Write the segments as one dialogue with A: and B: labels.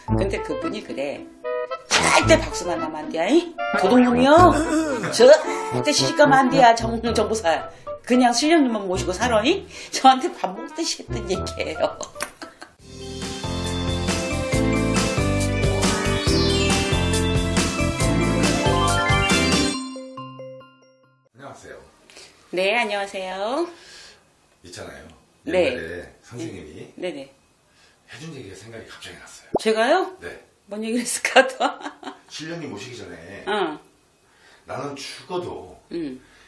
A: 근데 그분이 그래. 절대 박수만 나면 안 돼. 도둑놈이요. 절대 시집가면 안 돼. 정보사. 그냥 실력님만 모시고 살아. 저한테 밥 먹듯이 했던 얘기예요.
B: 안녕하세요.
A: 네, 안녕하세요.
B: 있잖아요.
A: 네.
B: 옛날에 선생님이
A: 네네.
B: 해준 얘기가 생각이 갑자기 났어요.
A: 제가요?
B: 네.
A: 뭔 얘기를 했을까?
B: 신령님 모시기 전에
A: 응.
B: 나는 죽어도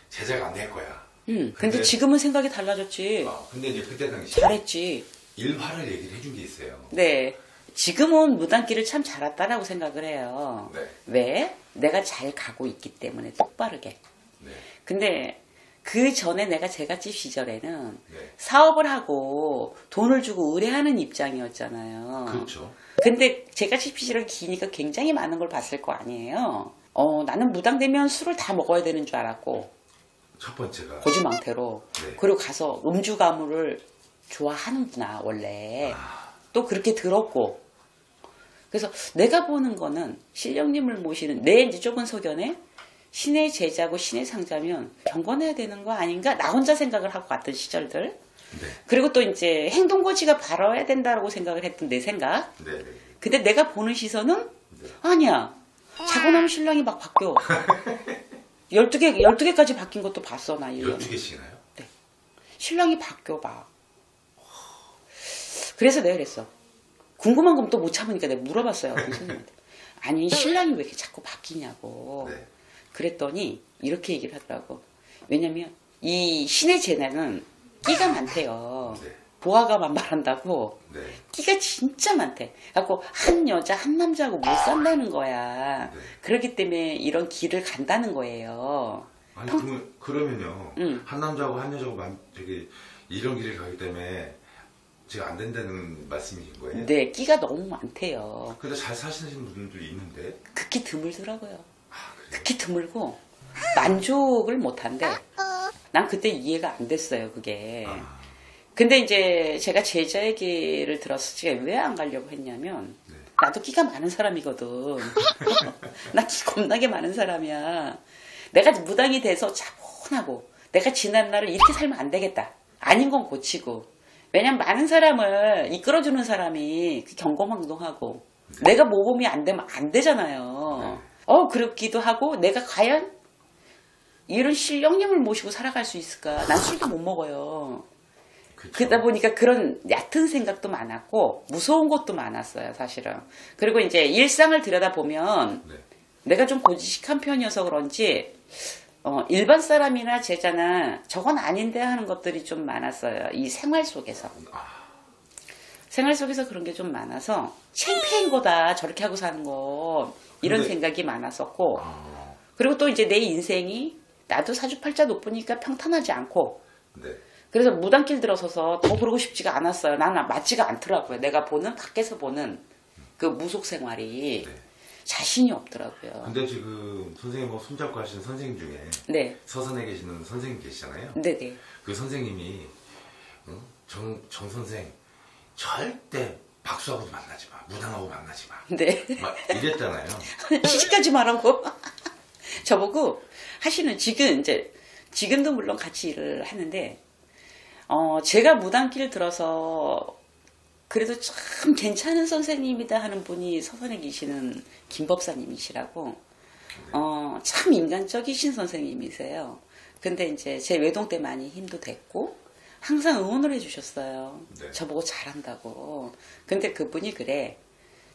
B: 제자가 안 될 거야.
A: 근데 지금은 생각이 달라졌지.
B: 근데 이제 그때 당시
A: 잘했지.
B: 일화를 얘기를 해준 게 있어요.
A: 네. 지금은 무단길을 참 잘 왔다라고 생각을 해요.
B: 네.
A: 왜? 내가 잘 가고 있기 때문에 똑바르게.
B: 네.
A: 근데 그 전에 내가 제갓집 시절에는
B: 네.
A: 사업을 하고 돈을 주고 의뢰하는 입장이었잖아요.
B: 그렇죠.
A: 근데 제갓집 시절이 기니까 굉장히 많은 걸 봤을 거 아니에요. 나는 무당되면 술을 다 먹어야 되는 줄 알았고.
B: 첫 번째가
A: 고주망태로.
B: 네.
A: 그리고 가서 음주 가무를 좋아하는구나 원래. 또 그렇게 들었고. 그래서 내가 보는 거는 신령님을 모시는 내 이제 좁은 소견에 신의 제자고 신의 상자면 경건해야 되는 거 아닌가? 나 혼자 생각을 하고 갔던 시절들.
B: 네.
A: 그리고 또 이제 행동고지가 바라야 된다고 생각을 했던 내 생각.
B: 네. 네.
A: 근데 내가 보는 시선은
B: 네.
A: 아니야. 자고 나면 신랑이 막 바뀌어. 12개까지 바뀐 것도 봤어, 나 1년에.
B: 12개씩이나요?
A: 네. 신랑이 바뀌어 봐. 그래서 내가 그랬어. 궁금한 건 또 못 참으니까 내가 물어봤어요. 선생님한테. 아니, 신랑이 왜 이렇게 자꾸 바뀌냐고.
B: 네.
A: 그랬더니 이렇게 얘기를 하더라고. 왜냐면 이 신의 제자는 끼가 많대요.
B: 네.
A: 보아가 말한다고.
B: 네.
A: 끼가 진짜 많대. 그래갖고 한 여자 한 남자하고 못 산다는 거야.
B: 네.
A: 그렇기 때문에 이런 길을 간다는 거예요.
B: 아니 그러면요. 한 남자하고 한 여자하고 되게 이런 길을 가기 때문에 제가 안 된다는 말씀이신 거예요?
A: 네, 끼가 너무 많대요.
B: 근데 잘 사시는 분들도 있는데.
A: 극히 드물더라고요.
B: 그래요?
A: 극히 드물고 만족을 못한대. 난 그때 이해가 안 됐어요, 그게. 근데 이제 제가 제자의 길을 들었을 때 왜 안 가려고 했냐면
B: 네.
A: 나도 끼가 많은 사람이거든. 나 끼 겁나게 많은 사람이야. 내가 무당이 돼서 차분하고 내가 지난 날을 이렇게 살면 안 되겠다. 아닌 건 고치고. 왜냐면 많은 사람을 이끌어주는 사람이 경거망동하고 내가 모범이 안 되면 안 되잖아요. 그렇기도 하고 내가 과연 이런 신령님을 모시고 살아갈 수 있을까? 난 술도 못 먹어요.
B: 그쵸.
A: 그러다 보니까 그런 얕은 생각도 많았고 무서운 것도 많았어요, 사실은. 그리고 이제 일상을 들여다보면
B: 네.
A: 내가 좀 고지식한 편이어서 그런지 일반 사람이나 제자나 저건 아닌데 하는 것들이 좀 많았어요. 이 생활 속에서. 생활 속에서 그런 게 좀 많아서 창피한 거다, 저렇게 하고 사는 거. 이런 생각이 많았었고. 그리고 또 이제 내 인생이 나도 사주팔자 높으니까 평탄하지 않고.
B: 네.
A: 그래서 무단길 들어서서 더 그러고 싶지가 않았어요. 나는 맞지가 않더라고요. 내가 보는, 밖에서 보는 그 무속 생활이
B: 네.
A: 자신이 없더라고요.
B: 근데 지금 선생님하고 손잡고 하시는 선생님 중에
A: 네.
B: 서산에 계시는 선생님 계시잖아요.
A: 네네.
B: 그 선생님이 정 선생 절대 박수하고도 만나지 마, 무당하고 만나지 마.
A: 네.
B: 막 이랬잖아요.
A: 시집까지 말하고. 저보고 하시는, 지금도 물론 같이 일을 하는데, 제가 무당길 들어서 그래도 참 괜찮은 선생님이다 하는 분이 서산에 계시는 김법사님이시라고, 참 인간적이신 선생님이세요. 근데 이제 제 외동 때 많이 힘도 됐고, 항상 응원을 해주셨어요.
B: 네.
A: 저보고 잘한다고. 근데 그분이 그래.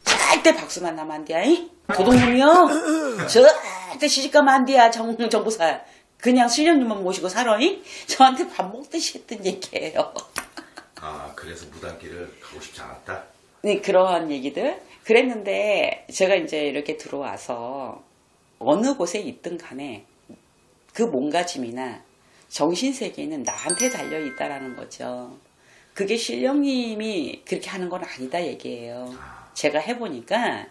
A: 절대 박수만 나면 안 돼. 도둑놈이요. 절대 시집가면 안 돼. 정보사. 그냥 실력님만 모시고 살아. 저한테 밥 먹듯이 했던 얘기예요.
B: 그래서 무당길을 가고 싶지 않았다?
A: 네, 그러한 얘기들. 그랬는데 제가 이제 이렇게 들어와서 어느 곳에 있든 간에 그 몸가짐이나 정신세계는 나한테 달려있다라는 거죠. 그게 신령님이 그렇게 하는 건 아니다 얘기예요. 제가 해보니까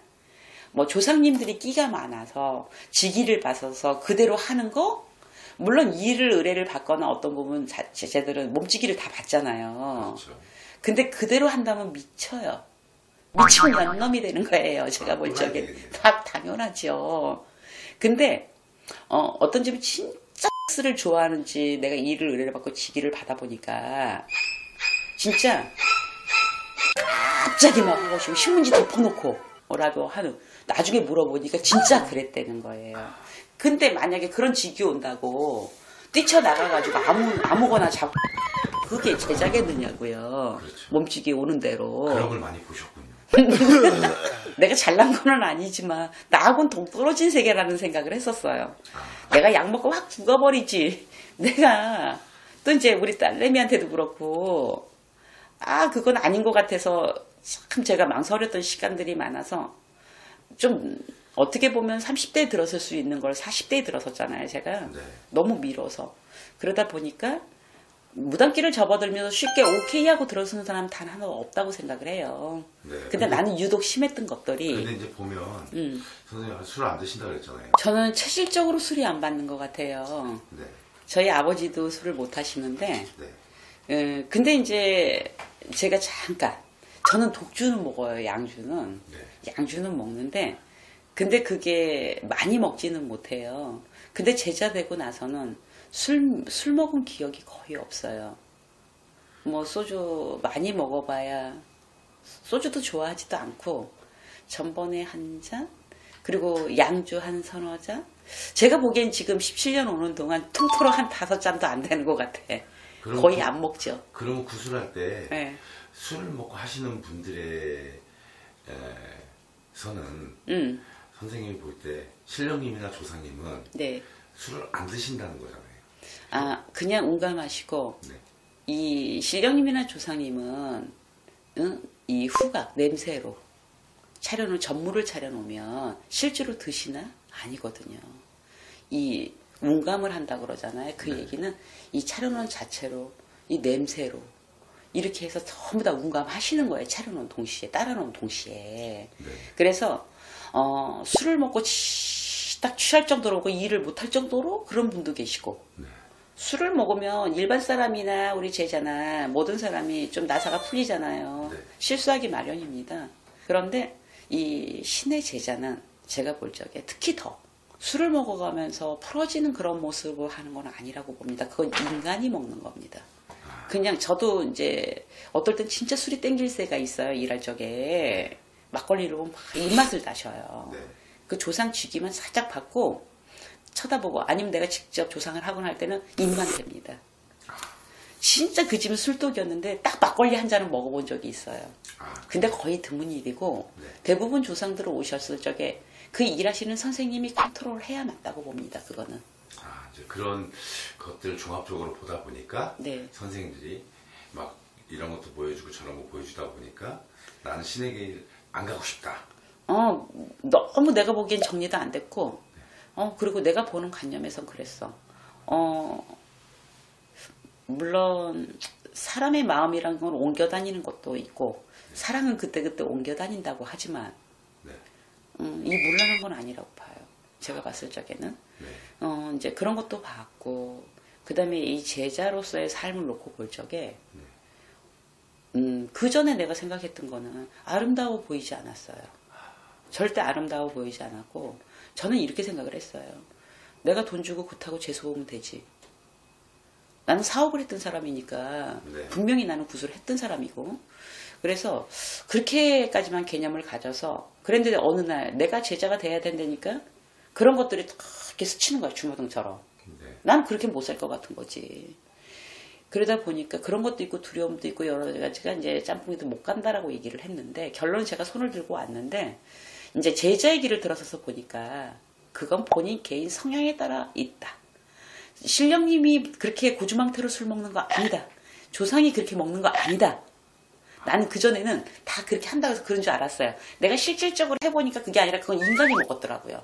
A: 뭐 조상님들이 끼가 많아서 지기를 봐서 그대로 하는 거, 물론 일을 의뢰를 받거나 어떤 부분 제자들은 몸찌기를 다 받잖아요.
B: 그렇죠.
A: 근데 그대로 한다면 미쳐요. 미친 년놈이 되는 거예요. 제가 볼 적에. 다 당연하죠. 근데 어떤 집이 진짜 X를 좋아하는지 내가 일을 의뢰를 받고 직위를 받아보니까 진짜 갑자기 막 하고 싶고 신문지 덮어놓고 라고 하는 나중에 물어보니까 진짜 그랬다는 거예요. 근데 만약에 그런 직위 온다고 뛰쳐나가가지고 아무거나 잡고 그게 제자겠느냐고요. 그렇죠. 몸치기 오는 대로.
B: 그런 걸 많이 보셨군요.
A: 내가 잘난 건 아니지만 나하고는 동떨어진 세계라는 생각을 했었어요. 내가 약 먹고 확 죽어버리지. 내가 또 이제 우리 딸내미한테도 그렇고 그건 아닌 것 같아서 참 제가 망설였던 시간들이 많아서 좀 어떻게 보면 30대에 들어설 수 있는 걸 40대에 들어섰잖아요. 제가
B: 네.
A: 너무 미뤄서 그러다 보니까 무단길을 접어들면서 쉽게 오케이 하고 들어서는 사람 단 하나 없다고 생각을 해요.
B: 네.
A: 근데 나는 유독 심했던 것들이.
B: 근데 이제 보면 선생님 술 안 드신다 그랬잖아요.
A: 저는 체질적으로 술이 안 받는 것 같아요.
B: 네.
A: 저희 아버지도 술을 못 하시는데
B: 네.
A: 근데 이제 제가 잠깐 저는 독주는 먹어요. 양주는.
B: 네.
A: 양주는 먹는데 근데 그게 많이 먹지는 못해요. 근데 제자 되고 나서는 술 먹은 기억이 거의 없어요. 뭐 소주 많이 먹어봐야 소주도 좋아하지도 않고 전번에 한 잔 그리고 양주 한 서너 잔 제가 보기엔 지금 17년 오는 동안 통틀어 한 5잔도 안 되는 것 같아. 거의 안 먹죠.
B: 그러면 구술할 때
A: 네.
B: 술을 먹고 하시는 분들의 서는 선생님이 볼 때 신령님이나 조상님은
A: 네.
B: 술을 안 드신다는 거잖아요.
A: 그냥 운감하시고
B: 네.
A: 이 신령님이나 조상님은 이 후각 냄새로 차려놓은 전물을 차려놓으면 실제로 드시나? 아니거든요. 이 운감을 한다 그러잖아요. 그 얘기는 이 차려놓은 자체로 이 냄새로 이렇게 해서 전부 다 운감하시는 거예요. 차려놓은 동시에 따라놓은 동시에.
B: 네.
A: 그래서 술을 먹고 딱 취할 정도로 오고 일을 못할 정도로 그런 분도 계시고
B: 네.
A: 술을 먹으면 일반 사람이나 우리 제자나 모든 사람이 좀 나사가 풀리잖아요.
B: 네.
A: 실수하기 마련입니다. 그런데 이 신의 제자는 제가 볼 적에 특히 더 술을 먹어가면서 풀어지는 그런 모습을 하는 건 아니라고 봅니다. 그건 인간이 먹는 겁니다. 그냥 저도 이제 어떨 땐 진짜 술이 땡길 때가 있어요. 일할 적에 막걸리를 보면 막 입맛을 다셔요.
B: 네.
A: 그 조상 주기만 살짝 받고 쳐다보고 아니면 내가 직접 조상을 하거나 할 때는 입만 됩니다. 진짜 그 집은 술독이었는데 딱 막걸리 한 잔은 먹어본 적이 있어요. 근데 거의 드문 일이고
B: 네.
A: 대부분 조상들을 오셨을 적에 그 일하시는 선생님이 컨트롤을 해야 맞다고 봅니다. 그거는.
B: 이제 그런 것들을 종합적으로 보다 보니까
A: 네.
B: 선생님들이 막 이런 것도 보여주고 저런 거 보여주다 보니까 나는 신의 길 안 가고 싶다.
A: 너무 내가 보기엔 정리도 안 됐고 그리고 내가 보는 관념에선 그랬어. 물론 사람의 마음이란 건 옮겨 다니는 것도 있고 사랑은 그때그때 옮겨 다닌다고 하지만
B: 네.
A: 이 물러난 건 아니라고 봐요. 제가 봤을 적에는.
B: 네.
A: 이제 그런 것도 봤고 그 다음에 이 제자로서의 삶을 놓고 볼 적에 그 전에 내가 생각했던 거는 아름다워 보이지 않았어요. 절대 아름다워 보이지 않았고 저는 이렇게 생각을 했어요. 내가 돈 주고 굿하고 재수오면 되지. 나는 사업을 했던 사람이니까
B: 네.
A: 분명히 나는 구슬을 했던 사람이고 그래서 그렇게까지만 개념을 가져서 그랬는데 어느 날 내가 제자가 돼야 된다니까 그런 것들이 이렇게 스치는 거야. 주마등처럼.
B: 네.
A: 난 그렇게 못 살 것 같은 거지. 그러다 보니까 그런 것도 있고 두려움도 있고 여러 가지가 이제 짬뽕이도 못 간다라고 얘기를 했는데 결론은 제가 손을 들고 왔는데 이제 제자의 길을 들어서서 보니까 그건 본인 개인 성향에 따라 있다. 신령님이 그렇게 고주망태로 술 먹는 거 아니다. 조상이 그렇게 먹는 거 아니다. 나는 그전에는 다 그렇게 한다고 해서 그런 줄 알았어요. 내가 실질적으로 해보니까 그게 아니라 그건 인간이 먹었더라고요.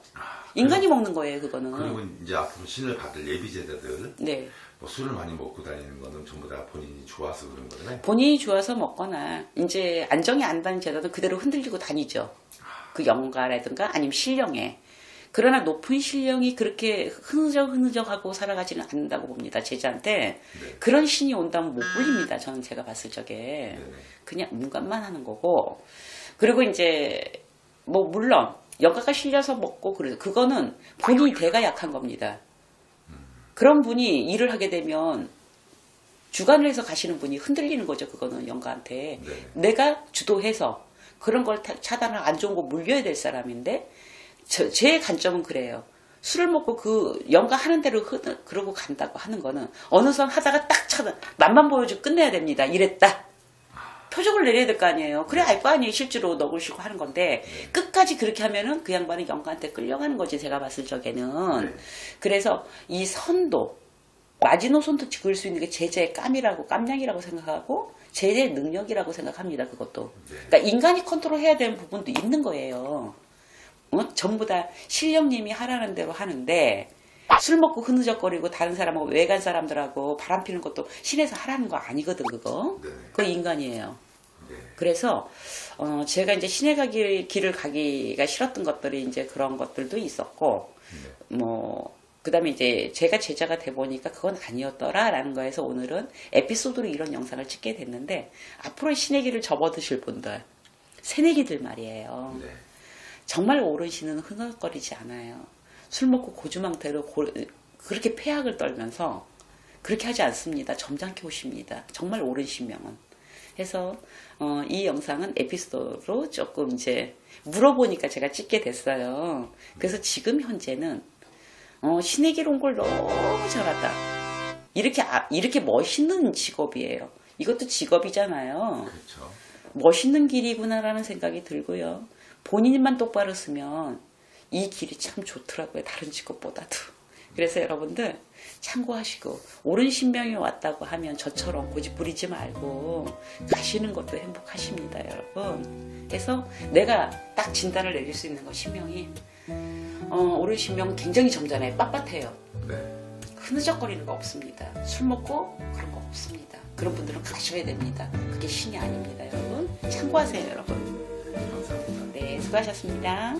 A: 인간이 먹는 거예요, 그거는.
B: 그리고 이제 앞으로 신을 받을 예비제자들
A: 네.
B: 뭐 술을 많이 먹고 다니는 거는 전부 다 본인이 좋아서 그런 거잖아요.
A: 본인이 좋아서 먹거나 이제 안정이 안 다는 제자도 그대로 흔들리고 다니죠. 그 영가라든가 아니면 신령에. 그러나 높은 신령이 그렇게 흐느적흐느적하고 살아가지는 않는다고 봅니다. 제자한테.
B: 네.
A: 그런 신이 온다면 못 불립니다. 저는 제가 봤을 적에.
B: 네네.
A: 그냥 문감만 하는 거고 그리고 이제 뭐 물론 영가가 실려서 먹고 그거는 본인이 대가 약한 겁니다. 그런 분이 일을 하게 되면 주관을 해서 가시는 분이 흔들리는 거죠. 그거는 영가한테.
B: 네.
A: 내가 주도해서 그런 걸 차단을 안 좋은 거 물려야 될 사람인데 제 관점은 그래요. 술을 먹고 그 영가 하는 대로 그러고 간다고 하는 거는 어느 선 하다가 딱 차단 맛만 보여주고 끝내야 됩니다. 이랬다. 표적을 내려야 될 거 아니에요. 그래 알 거 아니에요. 실제로 너굴 쉬고 하는 건데 끝까지 그렇게 하면은 그 양반은 영가한테 끌려가는 거지. 제가 봤을 적에는. 그래서 이 선도 마지노선도 그을 수 있는 게 제재의 깜냥이라고 생각하고 제재의 능력이라고 생각합니다. 그것도. 그러니까 인간이 컨트롤해야 되는 부분도 있는 거예요. 전부 다 신령님이 하라는 대로 하는데 술 먹고 흐느적거리고 다른 사람하고 외간 사람들하고 바람 피는 것도 신에서 하라는 거 아니거든 그거. 그거 인간이에요. 그래서 제가 이제 신의 길을 가기가 싫었던 것들이 이제 그런 것들도 있었고 뭐 그다음에 이제 제가 제자가 돼 보니까 그건 아니었더라라는 거에서 오늘은 에피소드로 이런 영상을 찍게 됐는데 앞으로 신의 길을 접어드실 분들 새내기들 말이에요. 정말 옳은 신은 흐느적거리지 않아요. 술 먹고 고주망태로 그렇게 폐악을 떨면서 그렇게 하지 않습니다. 점잖게 오십니다. 정말 옳은 신명은. 해서 이 영상은 에피소드로 조금 이제 물어보니까 제가 찍게 됐어요. 그래서 지금 현재는 신의 길 온 걸 너무 잘한다. 이렇게 멋있는 직업이에요. 이것도 직업이잖아요.
B: 그렇죠.
A: 멋있는 길이구나라는 생각이 들고요. 본인만 똑바로 쓰면 이 길이 참 좋더라고요. 다른 직업보다도. 그래서 여러분들 참고하시고 옳은 신명이 왔다고 하면 저처럼 고집 부리지 말고 가시는 것도 행복하십니다. 여러분. 그래서 내가 딱 진단을 내릴 수 있는 거 신명이 옳은 신명은 굉장히 점잖아요. 빳빳해요. 흐느적거리는 거 없습니다. 술 먹고 그런 거 없습니다. 그런 분들은 가셔야 됩니다. 그게 신이 아닙니다. 여러분. 참고하세요. 여러분.
B: 감사합니다.
A: 네, 수고하셨습니다.